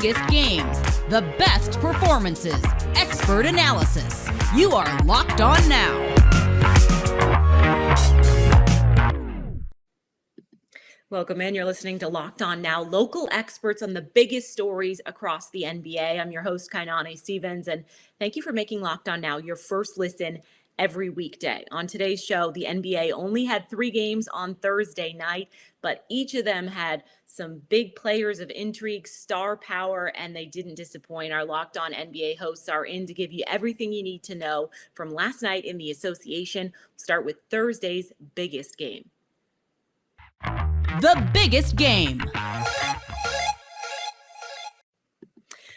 biggest games, the best performances, expert analysis. You are Locked On Now. Welcome in. You're listening to Locked On Now, local experts on the biggest stories across the NBA. I'm your host, Kainane Stevens, and thank you for making Locked On Now your first listen every weekday. On today's show, the NBA only had 3 games on Thursday night, but each of them had some big players of intrigue, star power, and they didn't disappoint. Our Locked On NBA hosts are in to give you everything you need to know from last night in the association. Start with Thursday's biggest game. The biggest game.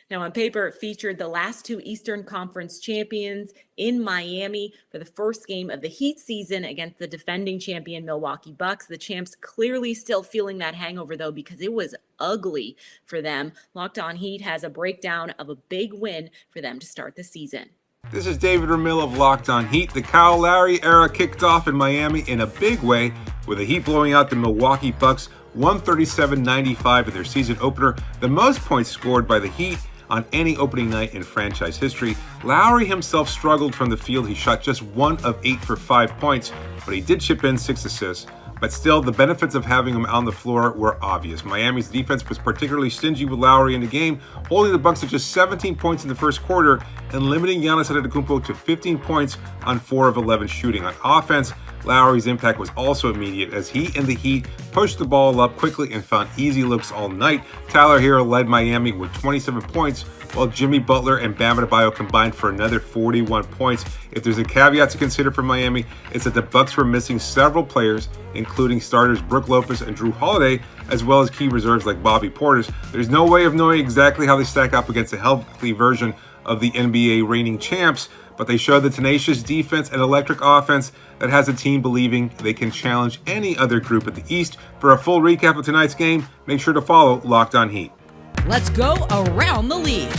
Now, on paper, it featured the last 2 Eastern Conference champions in Miami for the first game of the Heat season against the defending champion Milwaukee Bucks. The champs clearly still feeling that hangover, though, because it was ugly for them. Locked On Heat has a breakdown of a big win for them to start the season. This is David Ramil of Locked On Heat. The Kyle Lowry era kicked off in Miami in a big way, with the Heat blowing out the Milwaukee Bucks 137-95 in their season opener, the most points scored by the Heat on any opening night in franchise history. Lowry himself struggled from the field. He shot just 1 of 8 for 5 points, but he did chip in 6 assists. But still, the benefits of having him on the floor were obvious. Miami's defense was particularly stingy with Lowry in the game, holding the Bucks to just 17 points in the first quarter and limiting Giannis Antetokounmpo to 15 points on 4 of 11 shooting. On offense, Lowry's impact was also immediate as he and the Heat pushed the ball up quickly and found easy looks all night. Tyler Hero led Miami with 27 points, while Jimmy Butler and Bam Adebayo combined for another 41 points. If there's a caveat to consider for Miami, it's that the Bucks were missing several players, including starters Brook Lopez and Drew Holiday, as well as key reserves like Bobby Portis. There's no way of knowing exactly how they stack up against a healthy version of the NBA reigning champs, but they show the tenacious defense and electric offense that has a team believing they can challenge any other group at the East. For a full recap of tonight's game, make sure to follow Locked On Heat. Let's go around the league.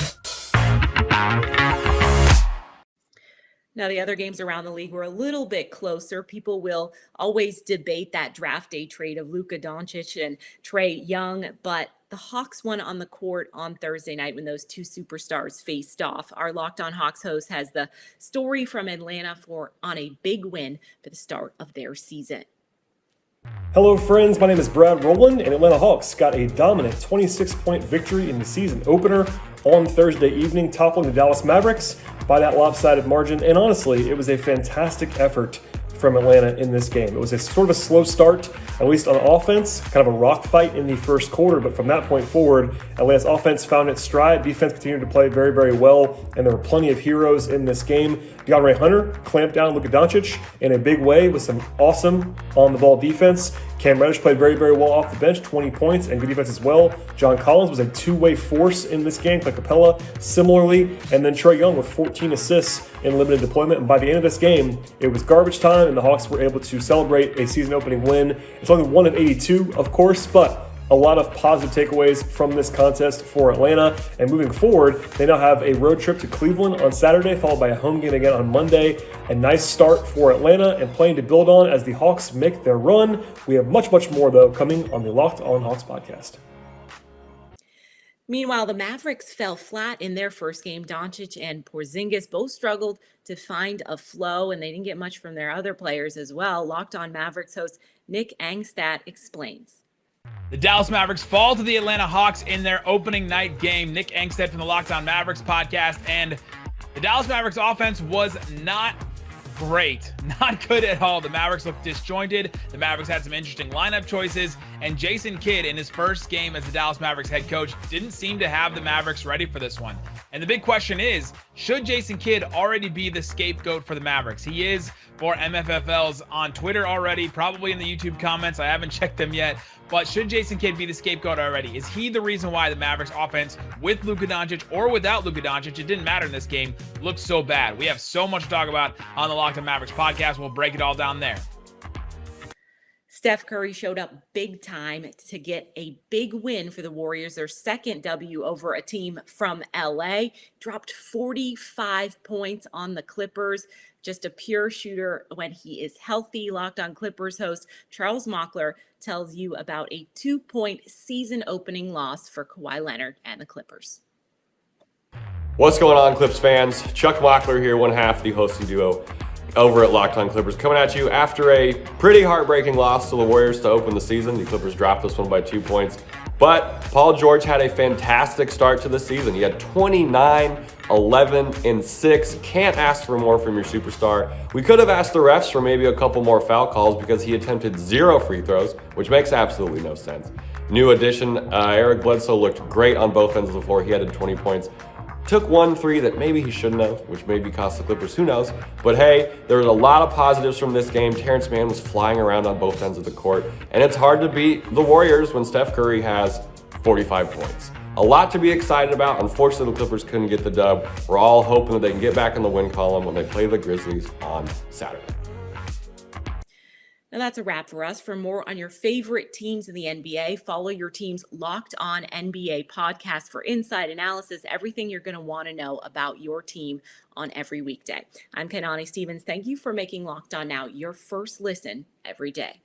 Now, the other games around the league were a little bit closer. People will always debate that draft day trade of Luka Doncic and Trae Young, but the Hawks won on the court on Thursday night when those 2 superstars faced off. Our Locked On Hawks host has the story from Atlanta on a big win for the start of their season. Hello friends, my name is Brad Rowland, and Atlanta Hawks got a dominant 26-point victory in the season opener on Thursday evening, toppling the Dallas Mavericks by that lopsided margin. And honestly, it was a fantastic effort from Atlanta in this game. It was a sort of a slow start, at least on offense, kind of a rock fight in the first quarter, but from that point forward, Atlanta's offense found its stride. Defense continued to play very, very well, and there were plenty of heroes in this game. DeAndre Hunter clamped down Luka Doncic in a big way with some awesome on-the-ball defense. Cam Reddish played very, very well off the bench, 20 points, and good defense as well. John Collins was a two-way force in this game, Clint Capella similarly, and then Trae Young with 14 assists in limited deployment. And by the end of this game, it was garbage time, and the Hawks were able to celebrate a season-opening win. It's only 1 of 82, of course, but a lot of positive takeaways from this contest for Atlanta. And moving forward, they now have a road trip to Cleveland on Saturday, followed by a home game again on Monday. A nice start for Atlanta and plenty to build on as the Hawks make their run. We have much, much more, though, coming on the Locked On Hawks podcast. Meanwhile, the Mavericks fell flat in their first game. Doncic and Porzingis both struggled to find a flow, and they didn't get much from their other players as well. Locked On Mavericks host Nick Angstadt explains. The Dallas Mavericks fall to the Atlanta Hawks in their opening night game. Nick Angstadt from the Locked On Mavericks podcast. And the Dallas Mavericks offense was not great. Not good at all. The Mavericks looked disjointed. The Mavericks had some interesting lineup choices. And Jason Kidd, in his first game as the Dallas Mavericks head coach, didn't seem to have the Mavericks ready for this one. And the big question is, should Jason Kidd already be the scapegoat for the Mavericks? He is for MFFLs on Twitter already, probably in the YouTube comments. I haven't checked them yet. But should Jason Kidd be the scapegoat already? Is he the reason why the Mavericks offense, with Luka Doncic or without Luka Doncic, it didn't matter in this game, looked so bad? We have so much to talk about on the Locked On Mavericks podcast. We'll break it all down there. Steph Curry showed up big time to get a big win for the Warriors, their second W over a team from LA. Dropped 45 points on the Clippers. just a pure shooter when he is healthy. Locked On Clippers host Charles Mockler tells you about a 2-point season opening loss for Kawhi Leonard and the Clippers. What's going on, Clips fans? Chuck Mockler here, one half of the hosting duo over at Locked On Clippers, coming at you after a pretty heartbreaking loss to the Warriors to open the season. The Clippers dropped this one by 2 points, but Paul George had a fantastic start to the season. He had 29, 11, and 6. Can't ask for more from your superstar. We could have asked the refs for maybe a couple more foul calls because he attempted 0 free throws, which makes absolutely no sense. New addition, Eric Bledsoe looked great on both ends of the floor. He added 20 points. Took 1 3 that maybe he shouldn't have, which maybe cost the Clippers, who knows. But hey, there was a lot of positives from this game. Terrence Mann was flying around on both ends of the court, and it's hard to beat the Warriors when Steph Curry has 45 points. A lot to be excited about. Unfortunately, the Clippers couldn't get the dub. We're all hoping that they can get back in the win column when they play the Grizzlies on Saturday. Now that's a wrap for us. For more on your favorite teams in the NBA, follow your team's Locked On NBA podcast for inside analysis, everything you're going to want to know about your team on every weekday. I'm Kanani Stevens. Thank you for making Locked On Now your first listen every day.